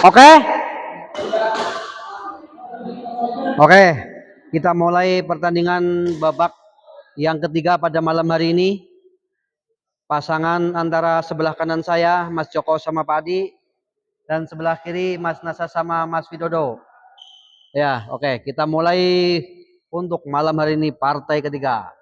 Oke, oke. Kita mulai pertandingan babak yang ketiga pada malam hari ini. Pasangan antara sebelah kanan saya, Mas Joko sama Pak Adi, dan sebelah kiri Mas Nasa sama Mas Widodo. Ya, oke. Kita mulai untuk malam hari ini partai ketiga.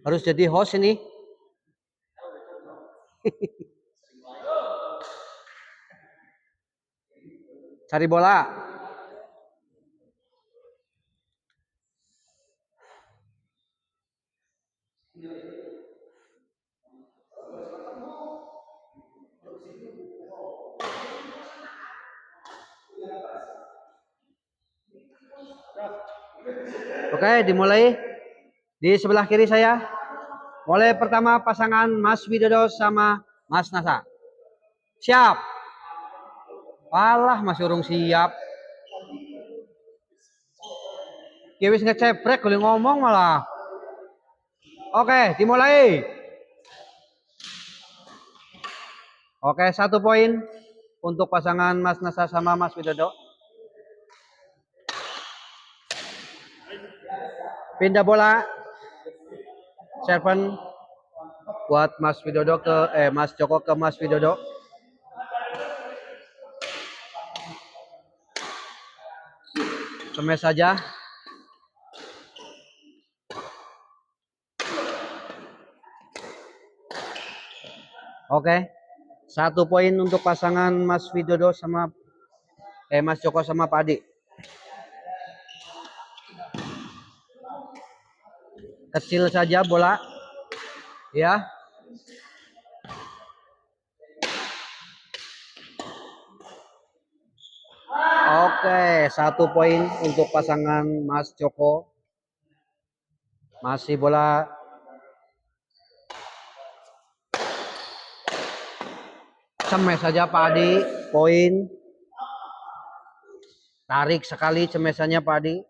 Harus jadi host ini. Cari bola. Oke, dimulai. Di sebelah kiri saya. Mulai pertama pasangan Mas Widodo sama Mas Nasa. Siap. Alah, masih urung siap. Kiwis ngeceprek, boleh ngomong malah. Oke, dimulai. Oke, 1 poin untuk pasangan Mas Nasa sama Mas Widodo. Pindah bola. Serven buat Mas Widodo ke Mas Joko ke Mas Widodo. Semes saja. Oke. 1 poin untuk pasangan Mas Widodo sama Mas Joko sama Pak Adi. Kecil saja bola. Ya. Oke, 1 poin untuk pasangan Mas Joko. Masih bola. Cemes saja Pak Adi, poin. Tarik sekali cemesannya Pak Adi.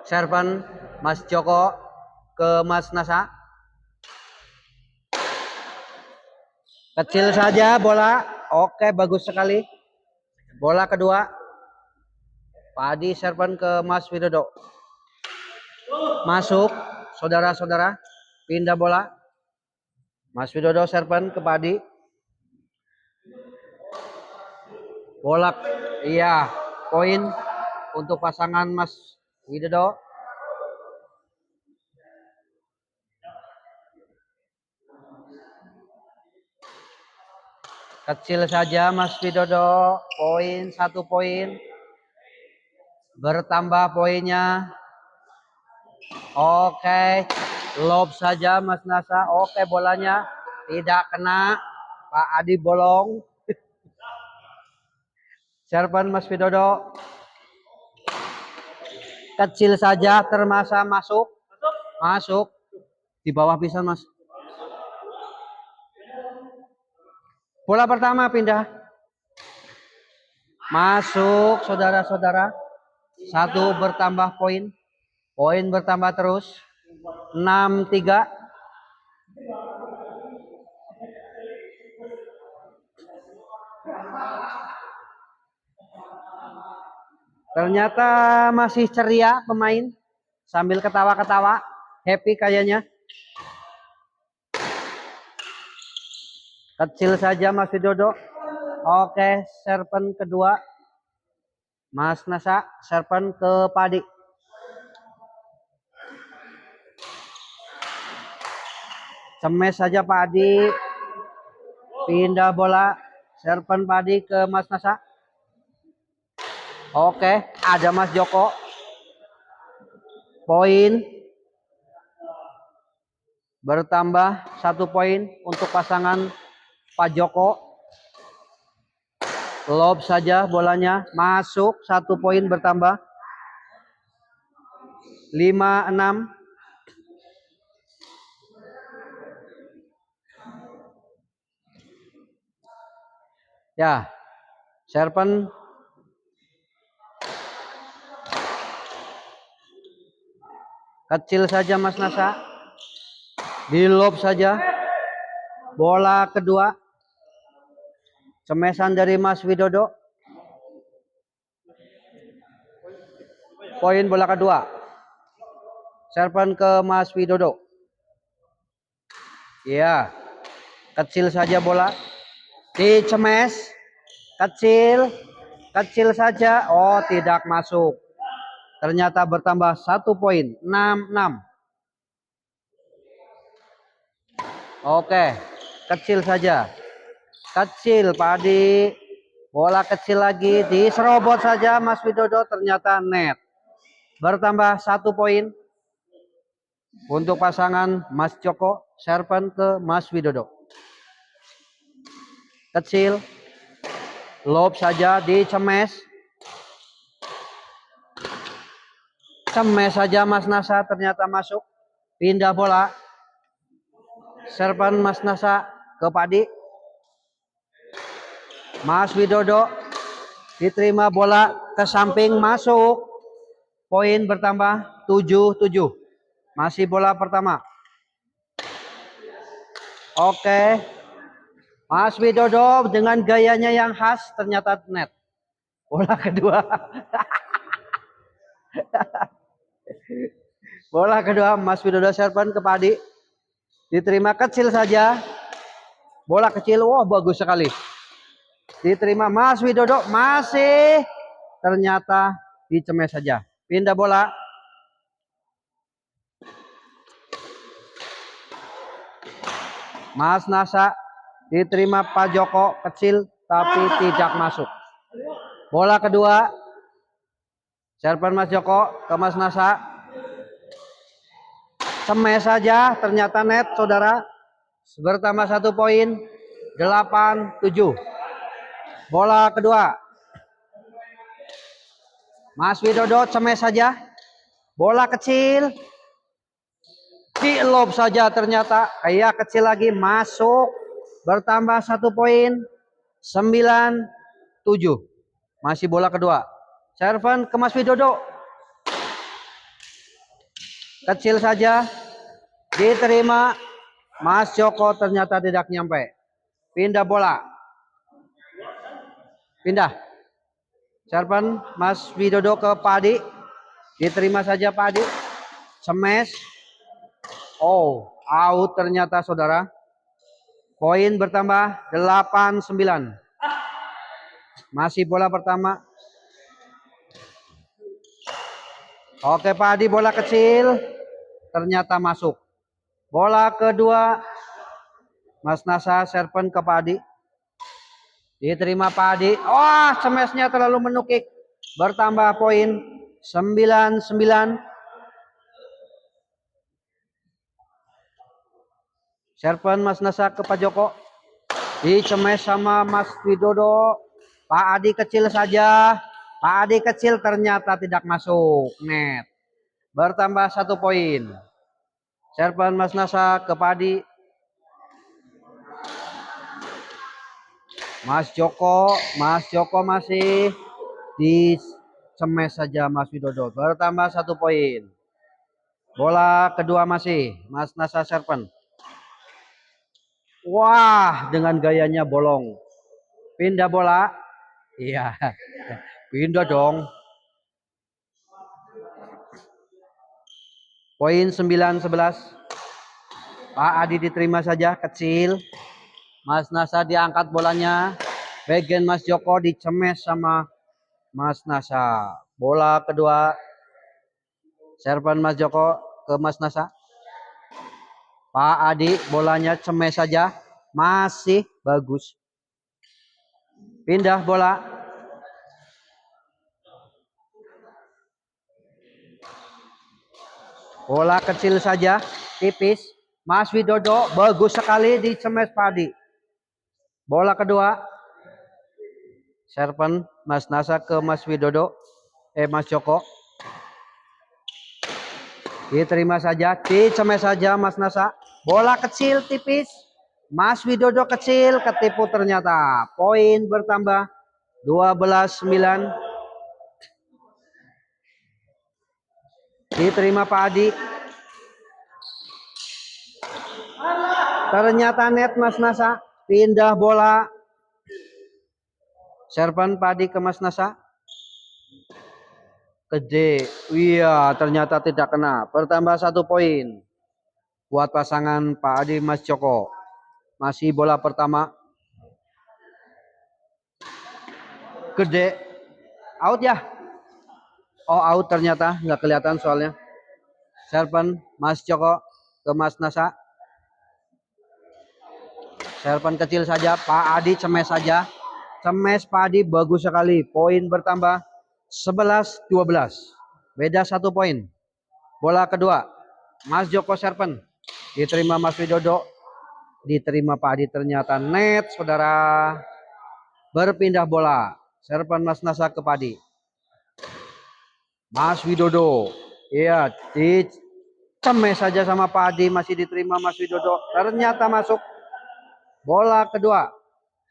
Serven Mas Joko ke Mas Nasa. Kecil saja bola. Oke, bagus sekali. Bola kedua. Pak Adi serven ke Mas Widodo. Masuk, saudara-saudara. Pindah bola. Mas Widodo serven ke Pak Adi. Bola, iya, poin untuk pasangan Mas Widodo. Kecil saja Mas Widodo, poin, 1 poin. Bertambah poinnya. Oke, lob saja Mas Nasa. Oke, bolanya tidak kena. Pak Adi bolong. Serven Mas Widodo. Kecil saja termasa masuk. Masuk. Di bawah pisan Mas. Bola pertama pindah. Masuk saudara-saudara. 1 bertambah poin. Poin bertambah terus. 6-3. Ternyata masih ceria pemain. Sambil ketawa-ketawa. Happy kayaknya. Kecil saja Mas Widodo. Oke, serven kedua. Mas Nasa, serven ke Padi. Cemes saja Pak Adi. Pindah bola. Serven Padi ke Mas Nasa. Oke, ada Mas Joko. Poin. Bertambah 1 poin untuk pasangan Pak Joko. Lob saja bolanya. Masuk, 1 poin bertambah. 5-6. Ya, serven kecil saja Mas Nasa. Di lob saja. Bola kedua. Cemesan dari Mas Widodo. Poin bola kedua. Serven ke Mas Widodo. Iya. Kecil saja bola. Dicemes. Kecil. Kecil saja. Oh, tidak masuk. Ternyata bertambah 1 poin. 6-6. Oke. Kecil saja. Kecil Pak Adi. Bola kecil lagi. Diserobot saja Mas Widodo. Ternyata net. Bertambah 1 poin. Untuk pasangan Mas Joko. Serven ke Mas Widodo. Kecil. Lob saja. Dicemes. Cemes saja Mas Nasa. Ternyata masuk. Pindah bola. Serven Mas Nasa ke Pak Adi. Mas Widodo diterima bola ke samping, masuk. Poin bertambah 7-7. Masih bola pertama. Oke. Mas Widodo dengan gayanya yang khas ternyata net. Bola kedua. Bola kedua Mas Widodo serven ke Pak Adi. Diterima kecil saja. Bola kecil. Wah, bagus sekali. Diterima Mas Widodo, masih ternyata dicemes saja. Pindah bola. Mas Nasa diterima Pak Joko, kecil tapi tidak masuk. Bola kedua. Serven Mas Joko ke Mas Nasa. Cemes saja, ternyata net saudara. Bertambah 1 poin. 8-7. Bola kedua. Mas Widodo cemes saja. Bola kecil. Di lob saja ternyata. Kayak kecil lagi, masuk. Bertambah 1 poin. 9-7. Masih bola kedua. Serven ke Mas Widodo. Kecil saja. Diterima Mas Joko, ternyata tidak nyampe. Pindah bola. Pindah. Serven Mas Widodo ke Pak Adi. Diterima saja Pak Adi. Cemes. Oh, out ternyata saudara. Poin bertambah 8-9. Masih bola pertama. Oke Pak Adi, bola kecil. Ternyata masuk. Bola kedua. Mas Nasa serven ke Pak Adi. Diterima Pak Adi. Wah, semesnya terlalu menukik. Bertambah poin 9-9. Serven Mas Nasa ke Pak Joko. Dicemes sama Mas Widodo. Pak Adi kecil saja. Pak Adi kecil ternyata tidak masuk. Net. Bertambah 1 poin. Serven Mas Nasa ke Pak Adi. Mas Joko masih dicemes saja Mas Widodo. Bertambah 1 poin. Bola kedua masih Mas Nasa serven. Wah, dengan gayanya bolong. Pindah bola. Iya. Pindah dong. Poin 9-11. Pak Adi diterima saja, kecil. Mas Nasa diangkat bolanya. Bagian Mas Joko dicemes sama Mas Nasa. Bola kedua. Serven Mas Joko ke Mas Nasa. Pak Adi bolanya cemes saja. Masih bagus. Pindah bola. Bola kecil saja. Tipis. Mas Widodo bagus sekali dicemes Pak Adi. Bola kedua. Serven Mas Nasa ke Mas Widodo. Mas Joko. Diterima saja. Dicemes saja Mas Nasa. Bola kecil tipis. Mas Widodo kecil, ketipu ternyata. Poin bertambah 12-9. Diterima Pak Adi. Ternyata net Mas Nasa. Pindah bola. Serban Padi ke Mas Nasa. Ke D. Iya, ternyata tidak kena. Bertambah 1 poin. Buat pasangan Pak Adi Mas Joko. Masih bola pertama. Gede. Out ya? Oh, out ternyata. Nggak kelihatan soalnya. Serban Mas Joko ke Mas Nasa. Serban kecil saja. Pak Adi cemes saja. Cemes Pak Adi bagus sekali. Poin bertambah 11-12. Beda 1 poin. Bola kedua. Mas Joko serpen. Diterima Mas Widodo. Diterima Pak Adi, ternyata net, saudara. Berpindah bola. Serpan Mas Nasa ke Padi. Mas Widodo. Iya, dicemes saja sama Pak Adi. Masih diterima Mas Widodo. Ternyata masuk. Bola kedua.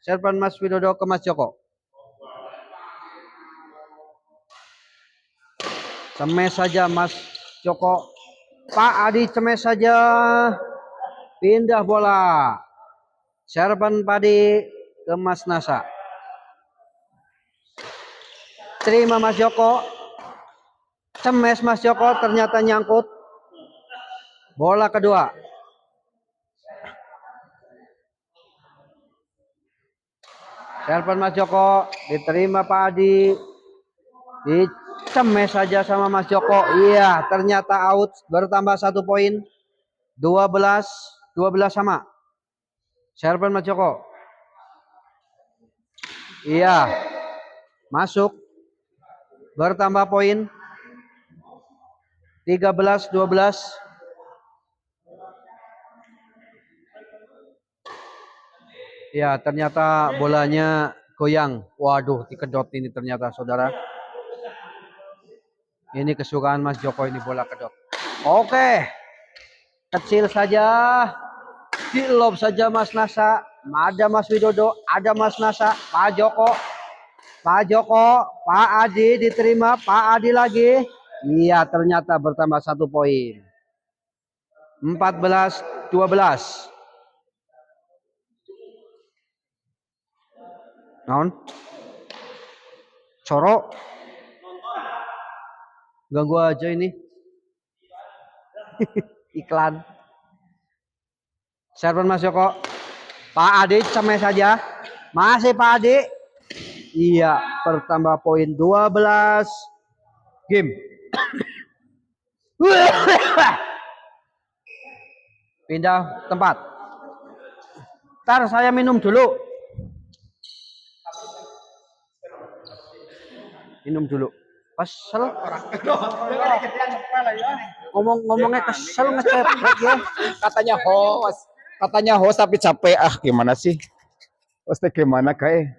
Serpan Mas Widodo ke Mas Joko. Cemes saja Mas Joko. Pak Adi cemes saja. Pindah bola. Serban Padi ke Mas Nasa. Terima Mas Joko. Cemes Mas Joko, ternyata nyangkut. Bola kedua. Serban Mas Joko. Diterima Pak Adi. Dicemes saja sama Mas Joko. Iya, ternyata out. Bertambah 1 poin. 12 sama. Serban Mas Joko. Iya. Masuk. Bertambah poin. 13-12. Ya, ternyata bolanya goyang. Waduh, dikedot ini ternyata, saudara. Ini kesukaan Mas Joko ini, bola kedot. Oke. Kecil saja. Di lob saja Mas Nasa. Ada Mas Widodo, ada Mas Nasa, Pak Joko. Pak Joko, Pak Adi diterima, Pak Adi lagi. Iya, ternyata bertambah 1 poin. 14-12. Naon? Coro. Ganggu aja ini. Iklan. Serban Mas Joko. Pak Adi cemes saja. Masih Pak Adi. Iya, bertambah poin 12. Game. Pindah tempat. Ntar saya minum dulu. Minum dulu. Kesel. Ngomongnya kesel ngecepet ya. Katanya host tapi capek. Ah, gimana sih? Host gimana kayak?